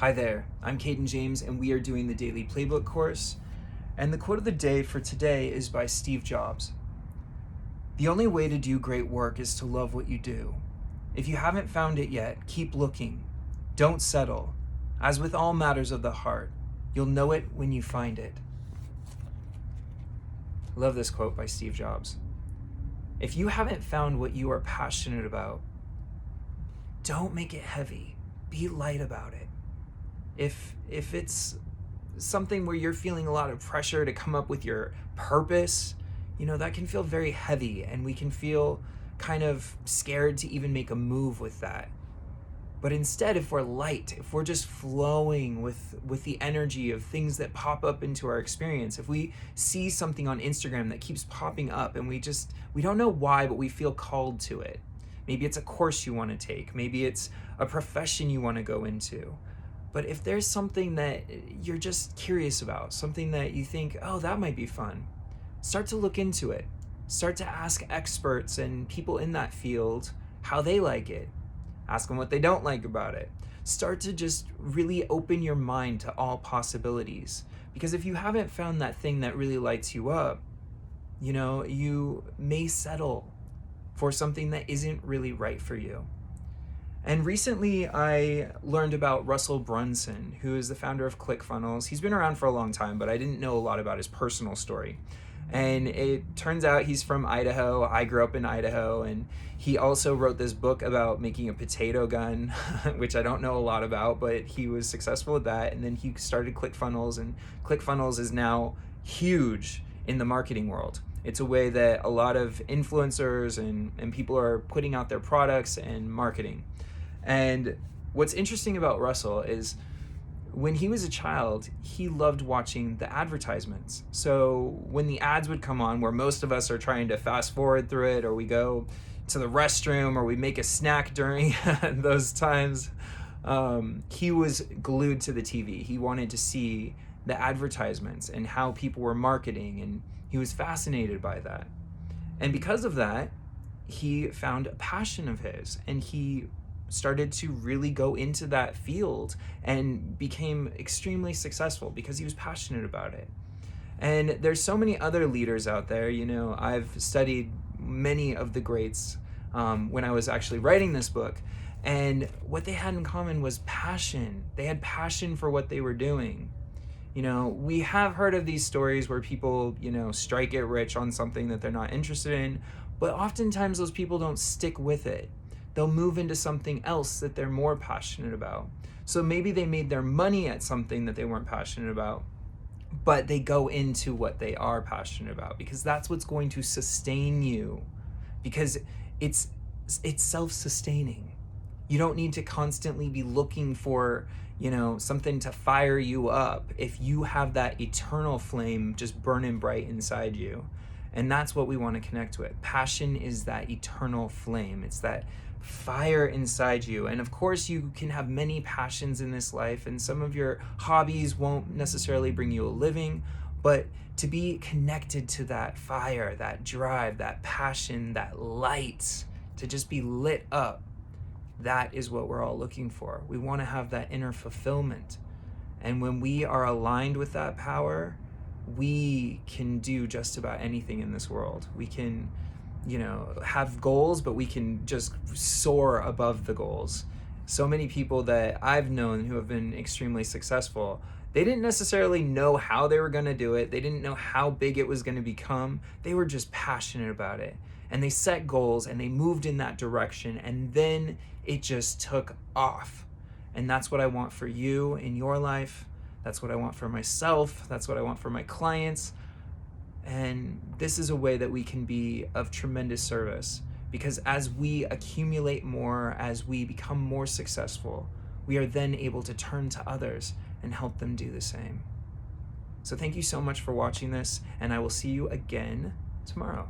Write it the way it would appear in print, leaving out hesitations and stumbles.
Hi there, I'm Caden James, and we are doing the Daily Playbook course. And the quote of the day for today is by Steve Jobs. The only way to do great work is to love what you do. If you haven't found it yet, keep looking. Don't settle. As with all matters of the heart, you'll know it when you find it. I love this quote by Steve Jobs. If you haven't found what you are passionate about, don't make it heavy. Be light about it. If it's something where you're feeling a lot of pressure to come up with your purpose, that can feel very heavy, and we can feel kind of scared to even make a move with that. But instead, if we're light, if we're just flowing with the energy of things that pop up into our experience, if we see something on Instagram that keeps popping up and we don't know why, but we feel called to it. Maybe it's a course you want to take. Maybe it's a profession you want to go into. But if there's something that you're just curious about, something that you think, oh, that might be fun, start to look into it. Start to ask experts and people in that field how they like it. Ask them what they don't like about it. Start to just really open your mind to all possibilities. Because if you haven't found that thing that really lights you up, you may settle for something that isn't really right for you. And recently I learned about Russell Brunson, who is the founder of ClickFunnels. He's been around for a long time, but I didn't know a lot about his personal story. And it turns out he's from Idaho. I grew up in Idaho, and he also wrote this book about making a potato gun, which I don't know a lot about, but he was successful at that. And then he started ClickFunnels, and ClickFunnels is now huge in the marketing world. It's a way that a lot of influencers and people are putting out their products and marketing. And what's interesting about Russell is when he was a child, he loved watching the advertisements. So when the ads would come on, where most of us are trying to fast forward through it, or we go to the restroom, or we make a snack during those times, he was glued to the TV. He wanted to see the advertisements and how people were marketing, and he was fascinated by that. And because of that, he found a passion of his, and he started to really go into that field and became extremely successful because he was passionate about it. And there's so many other leaders out there. I've studied many of the greats when I was actually writing this book, and what they had in common was passion. They had passion for what they were doing. We have heard of these stories where people, strike it rich on something that they're not interested in, but oftentimes those people don't stick with it. They'll move into something else that they're more passionate about. So maybe they made their money at something that they weren't passionate about, but they go into what they are passionate about, because that's what's going to sustain you, because it's self-sustaining. You don't need to constantly be looking for, something to fire you up if you have that eternal flame just burning bright inside you. And that's what we want to connect with. Passion is that eternal flame. It's that fire inside you. And of course, you can have many passions in this life, and some of your hobbies won't necessarily bring you a living, but to be connected to that fire, that drive, that passion, that light, to just be lit up, that is what we're all looking for. We want to have that inner fulfillment. And when we are aligned with that power, we can do just about anything in this world. We can, have goals, but we can just soar above the goals. So many people that I've known who have been extremely successful, they didn't necessarily know how they were going to do it. They didn't know how big it was going to become. They were just passionate about it. And they set goals and they moved in that direction, and then it just took off. And that's what I want for you in your life. That's what I want for myself. That's what I want for my clients. And this is a way that we can be of tremendous service, because as we accumulate more, as we become more successful, we are then able to turn to others and help them do the same. So thank you so much for watching this, and I will see you again tomorrow.